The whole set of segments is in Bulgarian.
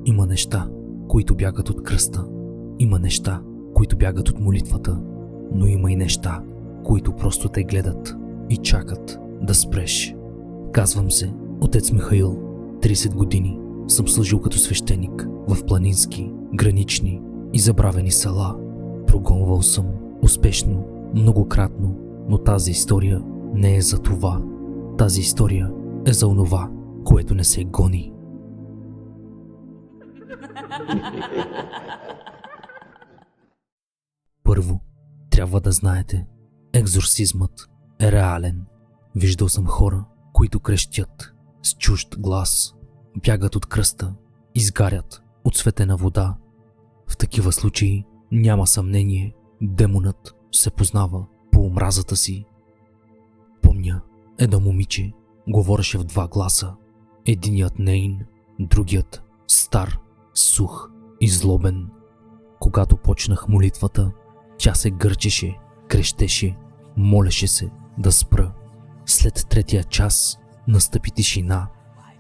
Има неща, които бягат от кръста. Има неща, които бягат от молитвата. Но има и неща, които просто те гледат и чакат да спреш. Казвам се отец Михаил. 30 години съм служил като свещеник в планински, гранични и забравени села. Прогонвал съм успешно, многократно, но тази история не е за това. Тази история е за онова, което не се гони. Първо, трябва да знаете, екзорсизмът е реален. Виждал съм хора, които крещят с чужд глас, бягат от кръста, изгарят от светена вода. В такива случаи няма съмнение, демонът се познава по омразата си. Помня, едно момиче говореше в два гласа. Единият нейн, другият стар, сух и злобен. Когато почнах молитвата, тя се гърчеше, крещеше, молеше се да спра. След третия час настъпи тишина.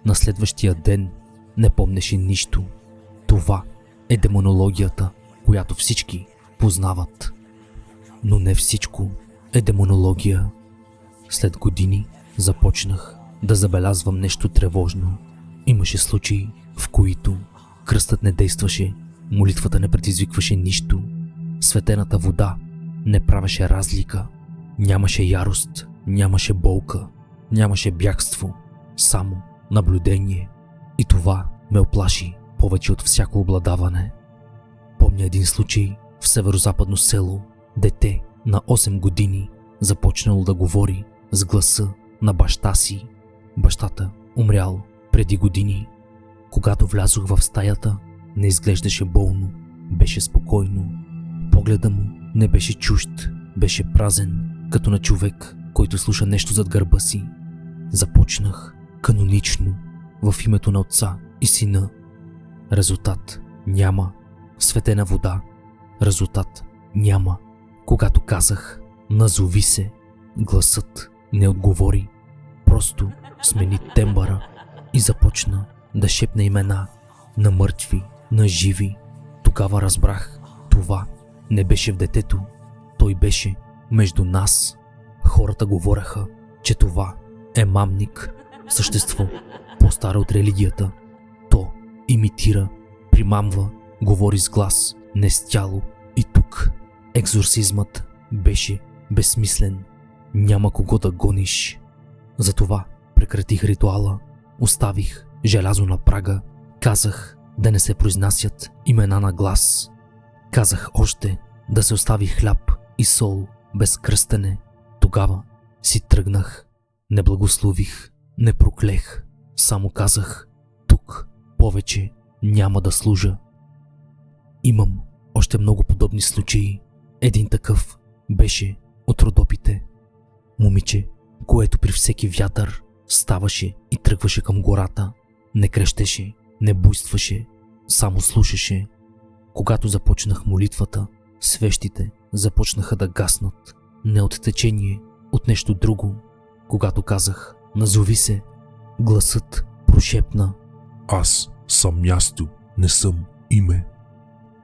На следващия ден не помнеше нищо. Това е демонологията, която всички познават. Но не всичко е демонология. След години започнах да забелязвам нещо тревожно. Имаше случаи, в които кръстът не действаше, молитвата не предизвикваше нищо. Светената вода не правеше разлика. Нямаше ярост, нямаше болка, нямаше бягство, само наблюдение. И това ме оплаши повече от всяко обладаване. Помня един случай в северозападно село. Дете на 8 години започнало да говори с гласа на баща си. Бащата умрял преди години. Когато влязох в стаята, не изглеждаше болно, беше спокойно. Погледа му не беше чужд, беше празен, като на човек, който слуша нещо зад гърба си. Започнах канонично, в името на Отца и Сина. Резултат няма. Светена вода. Резултат няма. Когато казах "назови се", гласът не отговори, просто смени тембъра и започна да шепне имена на мъртви, на живи. Тогава разбрах, това не беше в детето, той беше между нас. Хората говореха, че това е мамник, същество по-старо от религията. То имитира, примамва, говори с глас, не с тяло. И тук екзорсизмът беше безсмислен. Няма кого да гониш. Затова прекратих ритуала, оставих желязо на прага, казах да не се произнасят имена на глас. Казах още да се остави хляб и сол без кръстене. Тогава си тръгнах. Не благослових, не проклех, само казах: тук повече няма да служа. Имам още много подобни случаи. Един такъв беше от Родопите. Момиче, което при всеки вятър ставаше и тръгваше към гората. Не крещеше, не буйстваше, само слушаше. Когато започнах молитвата, свещите започнаха да гаснат. Не от течение, от нещо друго. Когато казах "назови се", гласът прошепна: аз съм място, не съм име.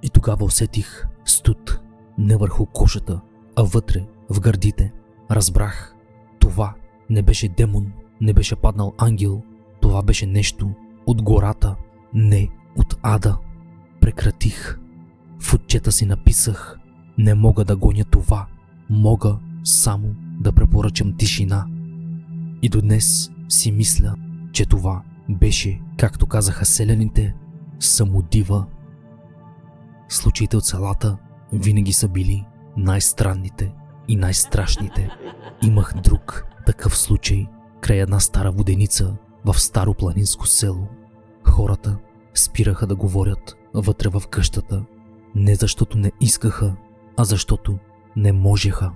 И тогава усетих студ не върху кожата, а вътре, в гърдите. Разбрах, това не беше демон, не беше паднал ангел, това беше нещо от гората, не от ада. Прекратих. В отчета си написах: не мога да гоня това, мога само да препоръчам тишина. И до днес си мисля, че това беше, както казаха селяните, самодива. Случаите от селата винаги са били най-странните и най-страшните. Имах друг такъв случай край една стара воденица в старо планинско село. Хората спираха да говорят вътре в къщата, не защото не искаха, а защото не можеха.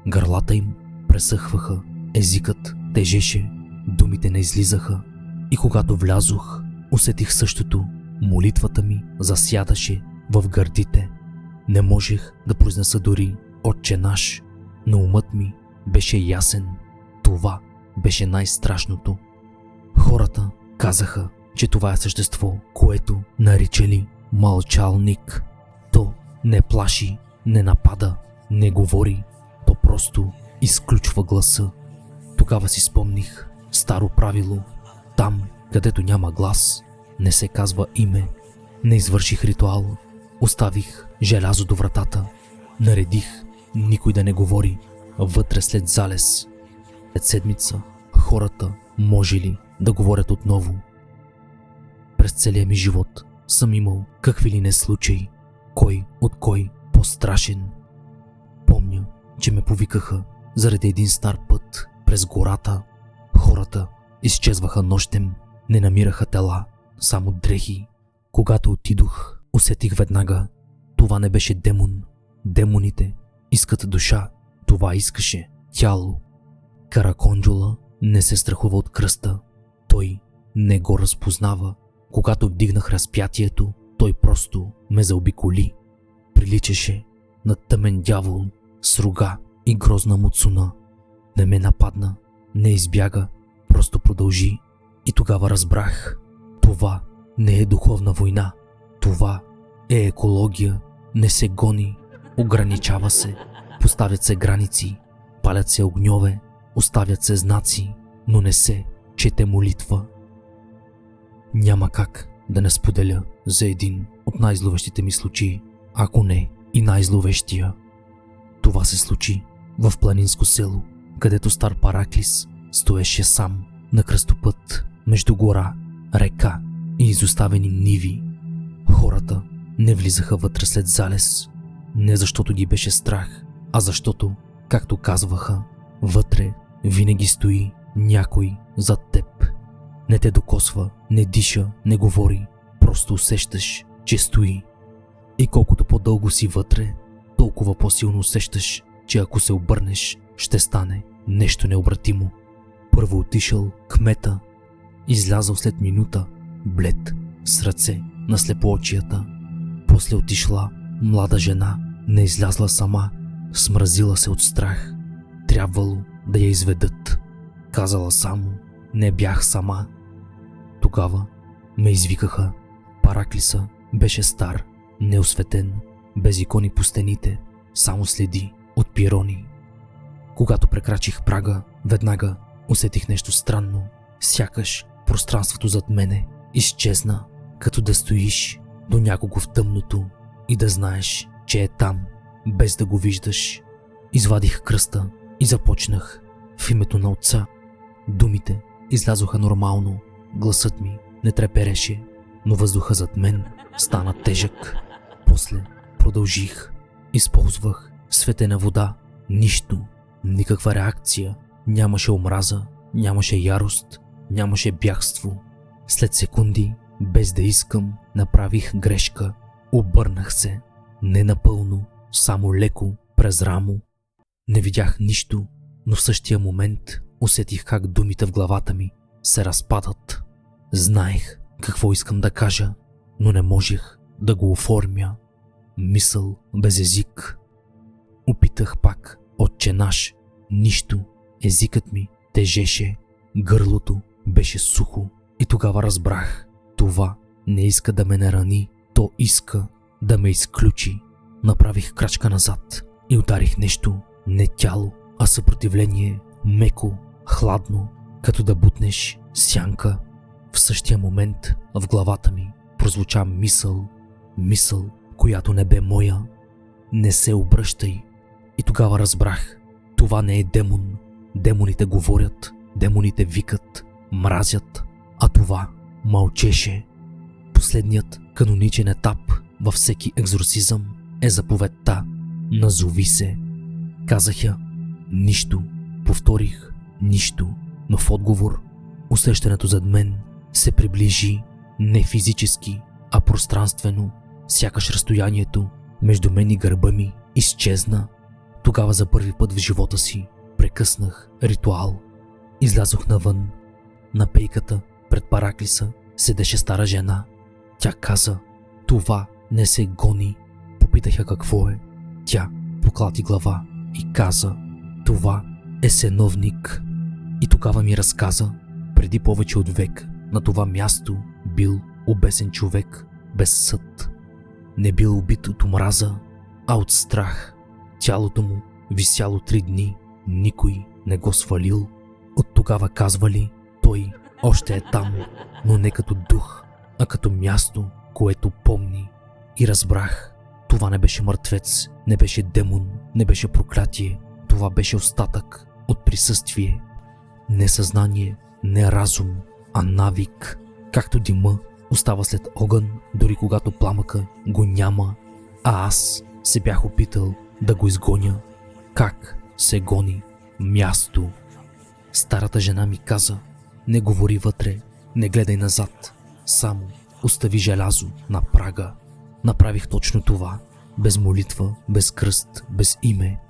Гърлата им пресъхваха, езикът тежеше, думите не излизаха. И когато влязох, усетих същото. Молитвата ми засядаше в гърдите. Не можех да произнеса дори "Отче наш", но умът ми беше ясен. Това беше най-страшното. Хората казаха: че това е същество, което наричали мълчалник. То не плаши, не напада, не говори, то просто изключва гласа. Тогава си спомних старо правило. Там, където няма глас, не се казва име. Не извърших ритуал, оставих желязо до вратата, наредих никой да не говори вътре след залез. След седмица хората може ли да говорят отново? През целия ми живот съм имал какви ли не случаи, кой от кой по-страшен. Помня, че ме повикаха заради един стар път през гората. Хората изчезваха нощем, не намираха тела, само дрехи. Когато отидох, усетих веднага, това не беше демон. Демоните искат душа, това искаше тяло. Караконджула не се страхува от кръста, той не го разпознава. Когато вдигнах разпятието, той просто ме заобиколи. Приличаше на тъмен дявол с рога и грозна муцуна. Не ме нападна, не избяга, просто продължи. И тогава разбрах, това не е духовна война, това е екология, не се гони, ограничава се, поставят се граници, палят се огньове, оставят се знаци, но не се чете молитва. Няма как да не споделя за един от най-зловещите ми случаи, ако не и най-зловещия. Това се случи в планинско село, където стар Параклис стоеше сам на кръстопът между гора, река и изоставени ниви. Хората не влизаха вътре след залез, не защото ги беше страх, а защото, както казваха, вътре винаги стои някой зад теб. Не те докосва, не диша, не говори, просто усещаш, че стои. И колкото по-дълго си вътре, толкова по-силно усещаш, че ако се обърнеш, ще стане нещо необратимо. Първо отишъл кмета, излязъл след минута, блед, с ръце на слепоочията. После отишла млада жена, не излязла сама, смразила се от страх. Трябвало да я изведат. Казала само, не бях сама. Тогава ме извикаха. Параклиса беше стар, неосветен, без икони по стените, само следи от пирони. Когато прекрачих прага, веднага усетих нещо странно. Сякаш пространството зад мене изчезна, като да стоиш до някого в тъмното и да знаеш, че е там, без да го виждаш. Извадих кръста и започнах в името на Отца. Думите излязоха нормално, гласът ми не трепереше, но въздуха зад мен стана тежък. После продължих, използвах светена вода, нищо, никаква реакция, нямаше омраза, нямаше ярост, нямаше бягство. След секунди, без да искам, направих грешка, обърнах се, не напълно, само леко през рамо. Не видях нищо, но в същия момент усетих как думите в главата ми се разпадат. Знаех какво искам да кажа, но не можех да го оформя. Мисъл без език. Опитах пак Отче наш, нищо, езикът ми тежеше, гърлото беше сухо и тогава разбрах, това не иска да ме нарани, то иска да ме изключи. Направих крачка назад и ударих нещо, не тяло, а съпротивление, меко, хладно, като да бутнеш сянка. В същия момент в главата ми прозвуча мисъл, която не бе моя. Не се обръщай. И тогава разбрах, това не е демон. Демоните говорят, демоните викат, мразят, а това мълчеше. Последният каноничен етап във всеки екзорсизъм е заповедта «Назови се». Казах я, нищо, повторих, нищо, но в отговор усещането зад мен се приближи не физически, а пространствено, сякаш разстоянието между мен и гърба ми изчезна. Тогава за първи път в живота си прекъснах ритуал. Излязох навън. На пейката пред Параклиса седеше стара жена. Тя каза, това не се гони. Попитах я какво е. Тя поклати глава и каза, това е сеновник. И тогава ми разказа, преди повече от век на това място бил обесен човек без съд. Не бил убит от омраза, а от страх. Тялото му висяло 3 дни, никой не го свалил. От тогава казвали, той още е там, но не като дух, а като място, което помни. И разбрах, това не беше мъртвец, не беше демон, не беше проклятие, това беше остатък от присъствие. Не съзнание, не разум, а навик. Както дима остава след огън, дори когато пламъка го няма. А аз се бях опитал да го изгоня. Как се гони място? Старата жена ми каза, не говори вътре, не гледай назад, само остави желязо на прага. Направих точно това, без молитва, без кръст, без име.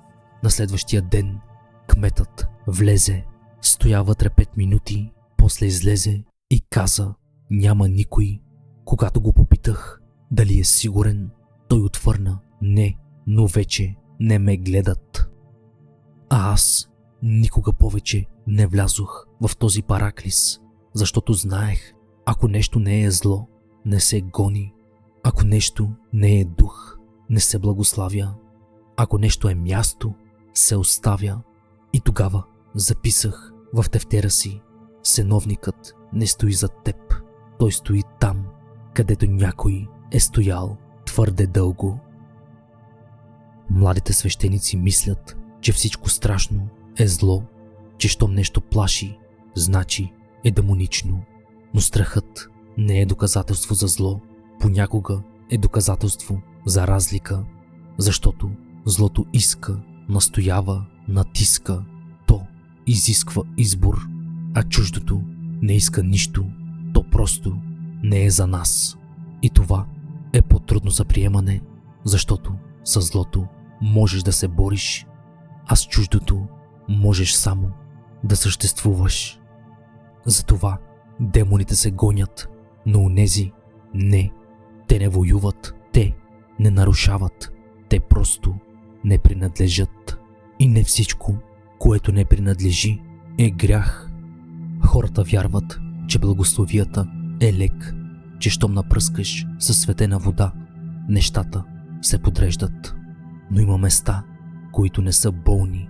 На следващия ден кметът влезе, стоя вътре 5 минути, после излезе и каза, няма никой. Когато го попитах дали е сигурен, той отвърна, не, но вече не ме гледат. А аз никога повече не влязох в този параклис, защото знаех, ако нещо не е зло, не се гони. Ако нещо не е дух, не се благославя. Ако нещо е място, се оставя. И тогава записах в тефтера си, сеновникът не стои зад теб, той стои там, където някой е стоял твърде дълго. Младите свещеници мислят, че всичко страшно е зло, че щом нещо плаши, значи е демонично. Но страхът не е доказателство за зло, понякога е доказателство за разлика, защото злото иска, настоява, натиска, то изисква избор, а чуждото не иска нищо, то просто не е за нас. И това е по-трудно за приемане, защото със злото можеш да се бориш, а с чуждото можеш само да съществуваш. Затова демоните се гонят, но онези не. Те не воюват, те не нарушават, те просто не принадлежат. И не всичко, което не принадлежи, е грях. Хората вярват, че благословията е лек, че щом напръскаш със светена вода, нещата се подреждат. Но има места, които не са болни,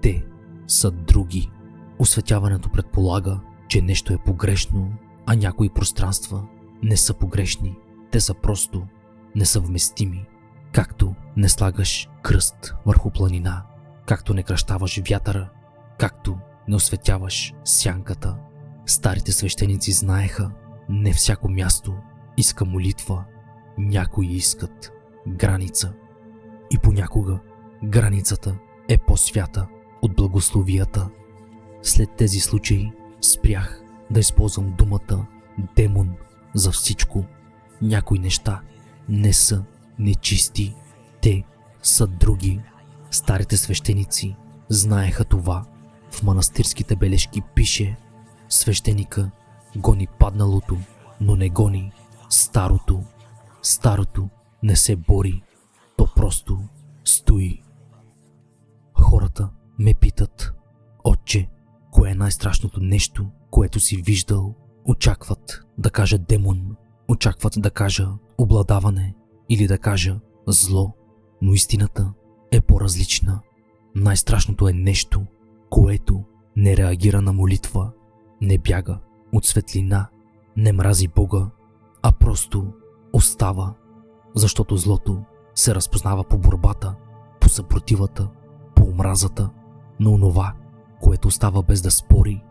те са други. Осветяването предполага, че нещо е погрешно, а някои пространства не са погрешни, те са просто несъвместими. Както не слагаш кръст върху планина, както не кръщаваш вятъра, както не осветяваш сянката. Старите свещеници знаеха, не всяко място иска молитва, някои искат граница. И понякога границата е по-свята от благословията. След тези случаи спрях да използвам думата демон за всичко. Някои неща не са нечисти, те са други. Старите свещеници знаеха това. В манастирските бележки пише: свещеника гони падналото, но не гони старото. Старото не се бори, то просто стои. Хората ме питат: отче, кое е най-страшното нещо, което си виждал? Очакват да кажа демон, очакват да кажа обладаване или да кажа зло, но истината е по-различна. Най-страшното е нещо, което не реагира на молитва, не бяга от светлина, не мрази Бога, а просто остава, защото злото се разпознава по борбата, по съпротивата, по омразата, но онова, което остава без да спори,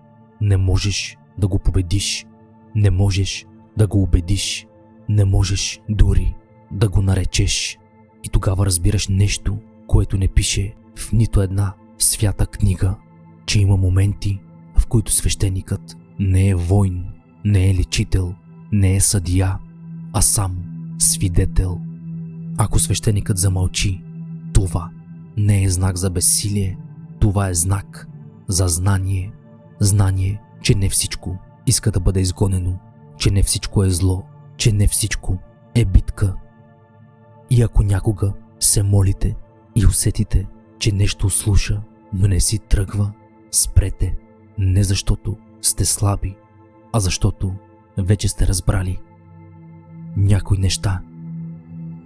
не можеш да го победиш, не можеш да го убедиш, не можеш дори да го наречеш. И тогава разбираш нещо, което не пише в нито една свята книга, че има моменти, в които свещеникът не е войн, не е лечител, не е съдия, а сам свидетел. Ако свещеникът замълчи, това не е знак за безсилие, това е знак за знание. Знание, че не всичко иска да бъде изгонено, че не всичко е зло, че не всичко е битка. И ако някога се молите и усетите, че нещо слуша, но не си тръгва, спрете. Не защото сте слаби, а защото вече сте разбрали. Някои неща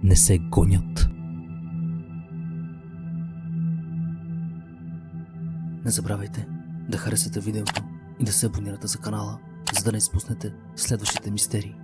не се гонят. Не забравяйте да харесате видеото и да се абонирате за канала, за да не изпуснете следващите мистерии.